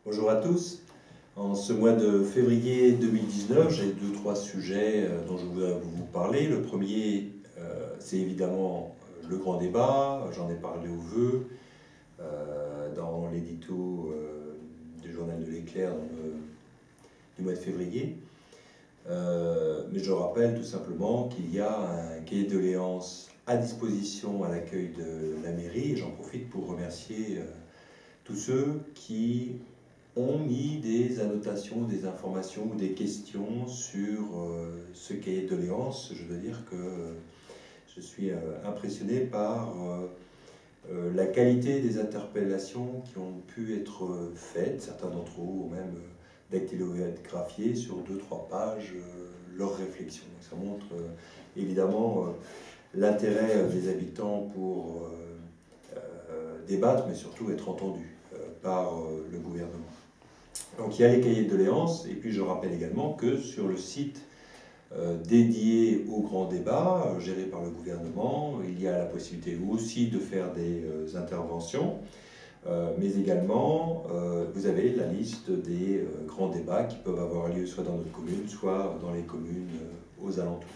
Bonjour à tous. En ce mois de février 2019, j'ai deux, trois sujets dont je voudrais vous parler. Le premier, c'est évidemment le grand débat. J'en ai parlé au vœu dans l'édito du journal de l'Éclair du mois de février. Mais je rappelle tout simplement qu'il y a un cahier de doléances à disposition à l'accueil de la mairie. Et j'en profite pour remercier tous ceux qui ont mis des annotations, des informations ou des questions sur ce cahier de doléances. Je dois dire que je suis impressionné par la qualité des interpellations qui ont pu être faites. Certains d'entre vous ont même dactylographié sur 2-3 pages leurs réflexions. Ça montre évidemment l'intérêt des habitants pour débattre, mais surtout être entendus par le gouvernement. Donc il y a les cahiers de doléances, et puis je rappelle également que sur le site dédié au grand débat, géré par le gouvernement, il y a la possibilité aussi de faire des interventions, mais également vous avez la liste des grands débats qui peuvent avoir lieu soit dans notre commune, soit dans les communes aux alentours.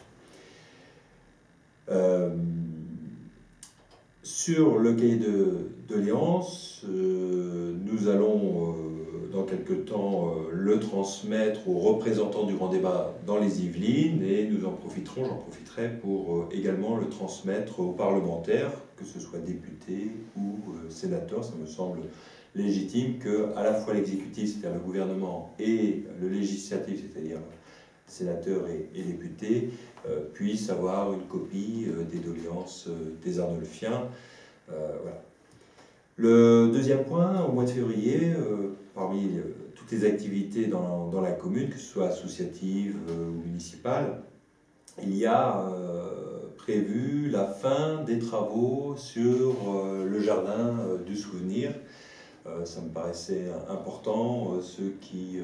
Sur le cahier de doléances, nous allons dans quelques temps le transmettre aux représentants du grand débat dans les Yvelines, et j'en profiterai pour également le transmettre aux parlementaires, que ce soit députés ou sénateurs. Ça me semble légitime que à la fois l'exécutif, c'est-à-dire le gouvernement, et le législatif, c'est-à-dire sénateurs et députés, puissent avoir une copie des doléances des Arnolfiens. Voilà. Le deuxième point, au mois de février, parmi toutes les activités dans la commune, que ce soit associative ou municipale, il y a prévu la fin des travaux sur le jardin du souvenir. Ça me paraissait important. Ceux qui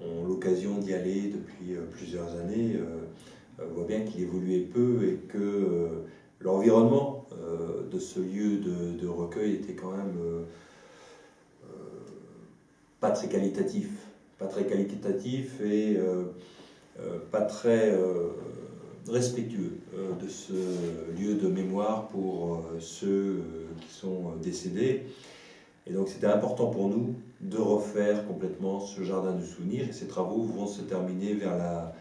ont l'occasion d'y aller depuis plusieurs années voient bien qu'il évoluait peu et que l'environnement de ce lieu de recueil était quand même pas très qualitatif et pas très respectueux de ce lieu de mémoire pour ceux qui sont décédés. Et donc c'était important pour nous de refaire complètement ce jardin du souvenir, et ces travaux vont se terminer vers la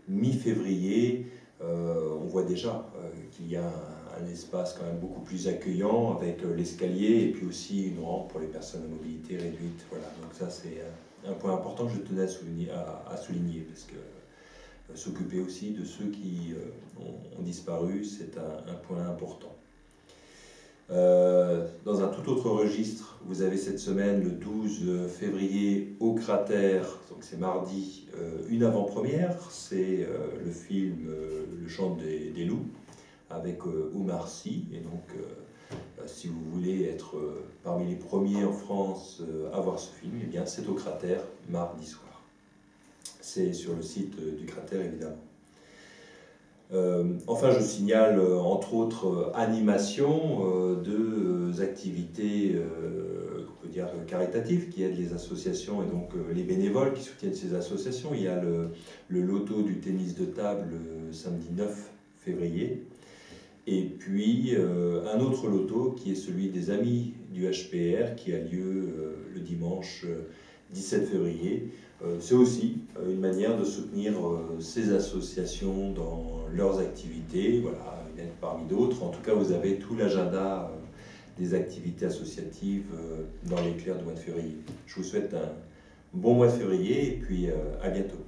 mi-février. On voit déjà qu'il y a un espace quand même beaucoup plus accueillant avec l'escalier et puis aussi une rampe pour les personnes à mobilité réduite. Voilà, donc ça c'est un point important que je tenais à souligner, parce que s'occuper aussi de ceux qui ont disparu, c'est un point important. Dans un tout autre registre, vous avez cette semaine, le 12 février, au Cratère, donc c'est mardi, une avant-première, c'est le film Le Chant des loups, avec Omar Sy, et donc si vous voulez être parmi les premiers en France à voir ce film, eh bien c'est au Cratère, mardi soir. C'est sur le site du Cratère, évidemment. Enfin, je signale entre autres animations, deux activités qu'on peut dire caritatives qui aident les associations et donc les bénévoles qui soutiennent ces associations. Il y a le loto du tennis de table samedi 9 février, et puis un autre loto qui est celui des amis du HPR qui a lieu le dimanche 17 février. C'est aussi une manière de soutenir ces associations dans leurs activités, voilà, une aide parmi d'autres. En tout cas, vous avez tout l'agenda des activités associatives dans l'Éclair du mois de février. Je vous souhaite un bon mois de février et puis à bientôt.